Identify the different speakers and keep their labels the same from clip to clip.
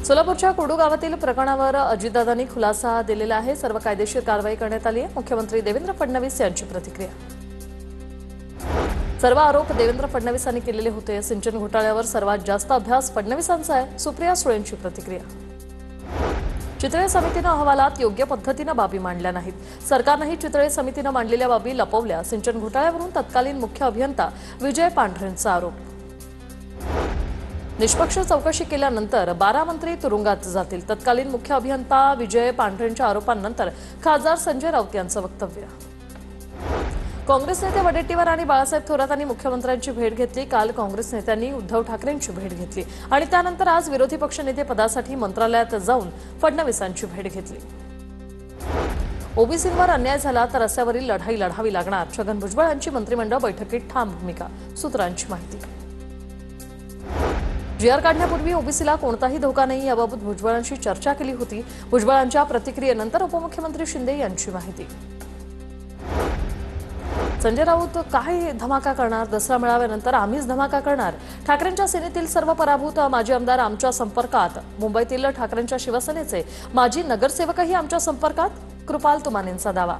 Speaker 1: सोलापूरच्या कोडू गावातील प्रकरणावर अजितदादांनी खुलासा दिलेला आहे। सर्व कायदेशीर कारवाई करण्यात आली आहे। मुख्यमंत्री देवेंद्र फडणवीस यांची प्रतिक्रिया। सर्व आरोप देवेंद्र फडणवीसांनी केलेले होते। सिंचन घोटाळ्यावर सर्वात जास्त अभ्यास फडणवीसांचा आहे। सुप्रिया सुळेंची प्रतिक्रिया। चितळे समितीने अहवालात योग्य पद्धतीने बाबी मांडल्या नाहीत। सरकारनेही चितळे समितीने मांडलेल्या बाबी लपवल्या। सिंचन घोटाळ्यावरून तत्कालीन मुख्य अभियंता विजय पांढरेंचा आरोप। निष्पक्ष चौकशी केल्यानंतर 12 मंत्री तुरुंगात जातील। तत्कालीन मुख्य अभियंता विजय पांढरेंच्या आरोपांनंतर खासदार संजय राऊत यांचं वक्तव्य। काँग्रेस नेते वडेट्टीवार आणि बाळासाहेब थोरातांनी मुख्यमंत्र्यांची भेट घेतली। काल काँग्रेस नेत्यांनी उद्धव ठाकरेंची भेट घेतली आणि त्यानंतर आज विरोधी पक्षनेते पदासाठी मंत्रालयात जाऊन फडणवीसांची भेट घेतली। ओबीसींवर अन्याय झाला तर रस्त्यावरील लढाई लढावी लागणार। छगन भुजबळ यांची मंत्रिमंडळ बैठकीत ठाम भूमिका। सूत्रांची माहिती। जीआर काढण्यापूर्वी ओबीसीला कोणताही धोका नाही याबाबत भुजबळांशी चर्चा केली होती। भुजबळांच्या प्रतिक्रियेनंतर उपमुख्यमंत्री शिंदे यांची माहिती। संजय राऊत काय धमाका करणार? दसरा मेळाव्यानंतर आम्हीच धमाका करणार। ठाकरेंच्या सेनेतील सर्व पराभूत माजी आमदार आमच्या संपर्कात। मुंबईतील ठाकरेंच्या शिवसेनेचे माजी नगरसेवकही आमच्या संपर्कात। कृपाल तुमानेंचा दावा।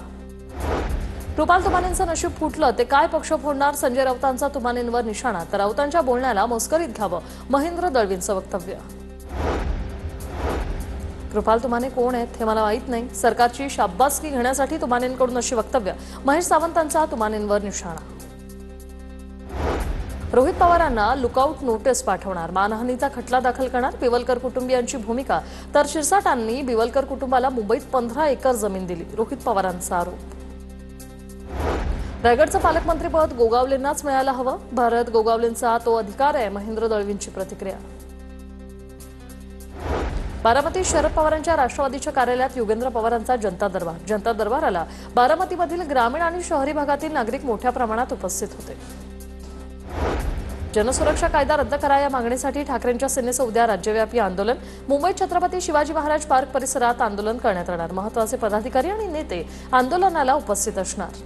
Speaker 1: कृपाल तुमानेंचं नशीब फुटलं ते काय पक्ष फोडणार? संजय राऊतांचा तुमानेंवर निशाणा। तर राऊतांच्या बोलण्याला मस्करीत घ्यावं महेंद्र दळवींचं वक्तव्य। कृपाल तुमाने कोण आहेत हे मला माहित नाही। सरकारची शाब्बासकी घेण्यासाठी तुमानेंकडून अशी वक्तव्य। महेश सावंतांचा तुमानेंवर निशाणा। रोहित पवारांना लुकआउट नोटीस पाठवणार। मानहानीचा खटला दाखल करणार। बिवलकर कुटुंबियांची भूमिका। तर शिरसाटांनी बिवलकर कुटुंबाला मुंबईत 15 एकर जमीन दिली। रोहित पवारांचा आरोप। रायगडचं पालकमंत्रीपद गोगावलेंनाच मिळायला हवं। भारत गोगावलेंचा तो अधिकार आहे। महेंद्र दळवींची प्रतिक्रिया। बारामतीत शरद पवारांच्या राष्ट्रवादीच्या कार्यालयात योगेंद्र पवारांचा जनता दरबार। जनता दरबाराला बारामतीमधील ग्रामीण आणि शहरी भागातील नागरिक मोठ्या प्रमाणात उपस्थित होते। जनसुरक्षा कायदा रद्द करा या मागणीसाठी ठाकरेंच्या सेनेचं उद्या राज्यव्यापी आंदोलन। मुंबईत छत्रपती शिवाजी महाराज पार्क परिसरात आंदोलन करण्यात येणार। महत्त्वाचे पदाधिकारी आणि नेते आंदोलनाला उपस्थित असणार।